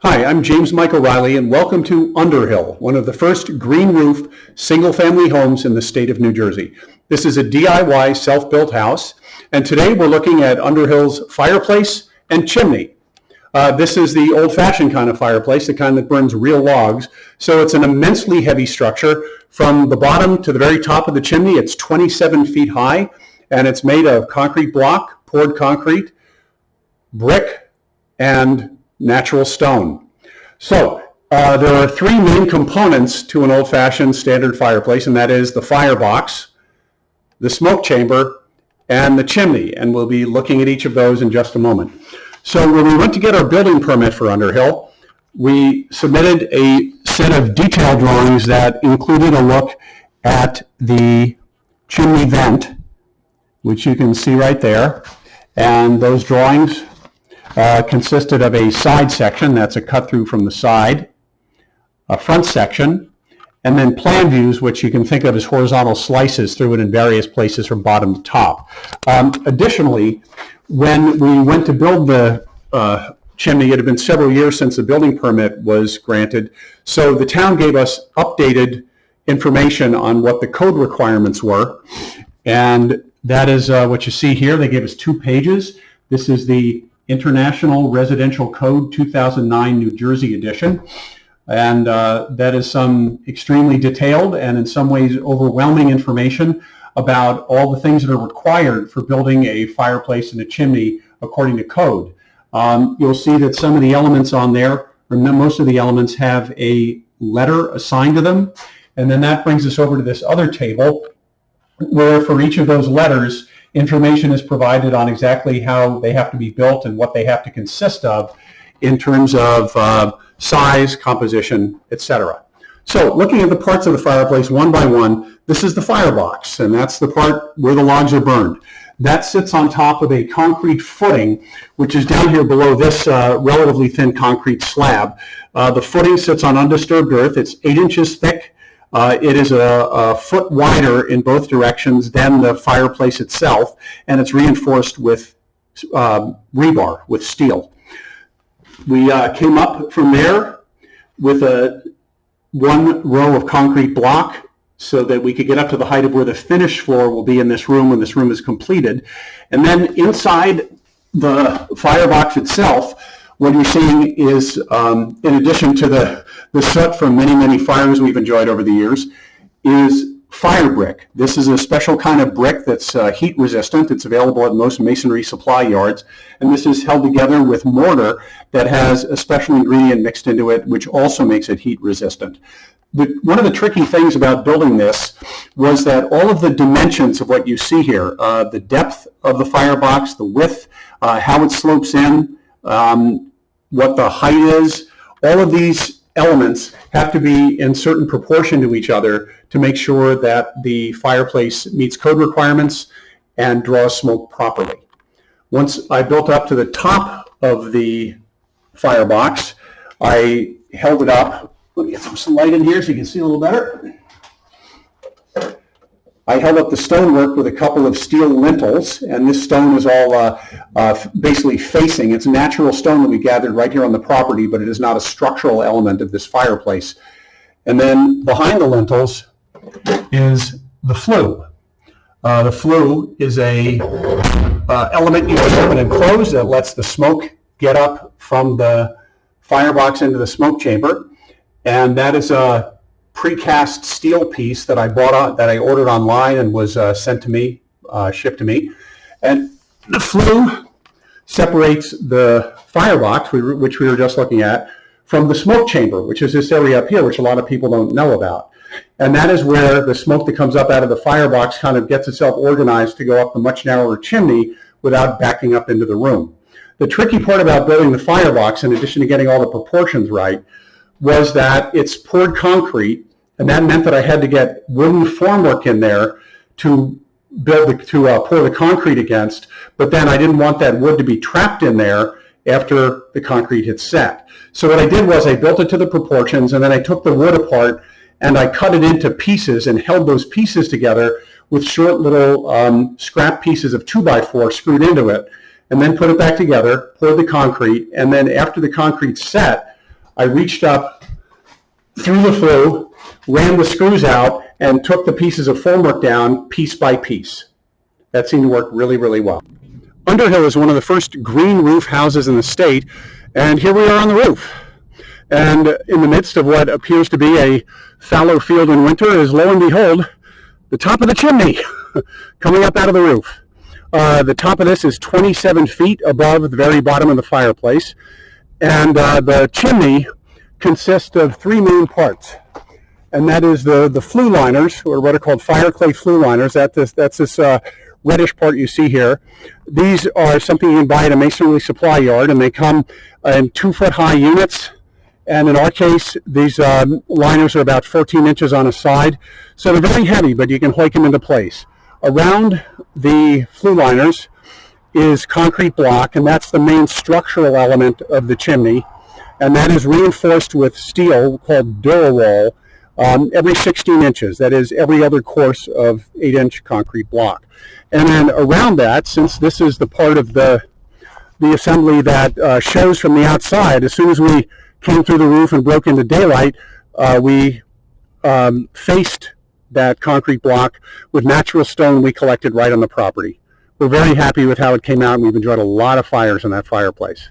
Hi, I'm James Michael Riley, and welcome to Underhill, one of the first green roof single-family homes in the state of New Jersey. This is a DIY self-built house, and today we're looking at Underhill's Fireplace and Chimney. This is the old-fashioned kind of fireplace, the kind that burns real logs. So it's an immensely heavy structure. From the bottom to the very top of the chimney, it's 27 feet high, and it's made of concrete block, poured concrete, brick, and natural stone. So there are three main components to an old-fashioned standard fireplace, and that is the firebox, the smoke chamber, and the chimney. And we'll be looking at each of those in just a moment. So when we went to get our building permit for Underhill, we submitted a set of detail drawings that included a look at the chimney vent, which you can see right there. And those drawings consisted of a side section, that's a cut through from the side, a front section, and then plan views, which you can think of as horizontal slices through it in various places from bottom to top. Additionally, when we went to build the chimney, it had been several years since the building permit was granted, so the town gave us updated information on what the code requirements were, and that is what you see here. They gave us 2 pages. This is the International Residential Code 2009 New Jersey edition, and that is some extremely detailed and in some ways overwhelming information about all the things that are required for building a fireplace and a chimney according to code. You'll see that some of the elements on there, or most of the elements, have a letter assigned to them, and then that brings us over to this other table where for each of those letters information is provided on exactly how they have to be built and what they have to consist of in terms of size, composition, etc. So looking at the parts of the fireplace one by one, this is the firebox, and that's the part where the logs are burned. That sits on top of a concrete footing, which is down here below this relatively thin concrete slab. The footing sits on undisturbed earth. It's 8 inches thick. It is a foot wider in both directions than the fireplace itself, and it's reinforced with rebar, with steel. We came up from there with one row of concrete block so that we could get up to the height of where the finished floor will be in this room when this room is completed. And then inside the firebox itself, what you're seeing is, in addition to the soot from many, many fires we've enjoyed over the years, is fire brick. This is a special kind of brick that's heat resistant. It's available at most masonry supply yards. And this is held together with mortar that has a special ingredient mixed into it, which also makes it heat resistant. One of the tricky things about building this was that all of the dimensions of what you see here, the depth of the firebox, the width, how it slopes in, what the height is, all of these elements have to be in certain proportion to each other to make sure that the fireplace meets code requirements and draws smoke properly. Once I built up to the top of the firebox, I held it up. Let me get some light in here so you can see a little better. I held up the stonework with a couple of steel lintels, and this stone is all basically facing. It's natural stone that we gathered right here on the property, but it is not a structural element of this fireplace. And then behind the lintels is the flue. The flue is a element you can open and close that lets the smoke get up from the firebox into the smoke chamber, and that is a precast steel piece that I bought that I ordered online and was sent to me, shipped to me. And the flue separates the firebox, which we were just looking at, from the smoke chamber, which is this area up here, which a lot of people don't know about. And that is where the smoke that comes up out of the firebox kind of gets itself organized to go up the much narrower chimney without backing up into the room. The tricky part about building the firebox, in addition to getting all the proportions right, was that it's poured concrete, and that meant that I had to get wooden formwork in there to pour the concrete against, but then I didn't want that wood to be trapped in there after the concrete had set. So what I did was I built it to the proportions, and then I took the wood apart and I cut it into pieces and held those pieces together with short little scrap pieces of 2x4 screwed into it, and then put it back together, poured the concrete, and then after the concrete set, I reached up through the flue, ran the screws out, and took the pieces of formwork down piece by piece. That seemed to work really, really well. Underhill is one of the first green roof houses in the state, and here we are on the roof. And in the midst of what appears to be a fallow field in winter is, lo and behold, the top of the chimney coming up out of the roof. The top of this is 27 feet above the very bottom of the fireplace, and the chimney consists of three main parts. And that is the flue liners, or what are called fire clay flue liners. That's this reddish part you see here. These are something you can buy at a masonry supply yard, and they come in 2-foot high units. And in our case, these liners are about 14 inches on a side. So they're very heavy, but you can hoik them into place. Around the flue liners is concrete block, and that's the main structural element of the chimney. And that is reinforced with steel called Durowall every 16 inches. That is every other course of 8-inch concrete block. And then around that, since this is the part of the assembly that shows from the outside, as soon as we came through the roof and broke into daylight, we faced that concrete block with natural stone we collected right on the property. We're very happy with how it came out, and we've enjoyed a lot of fires in that fireplace.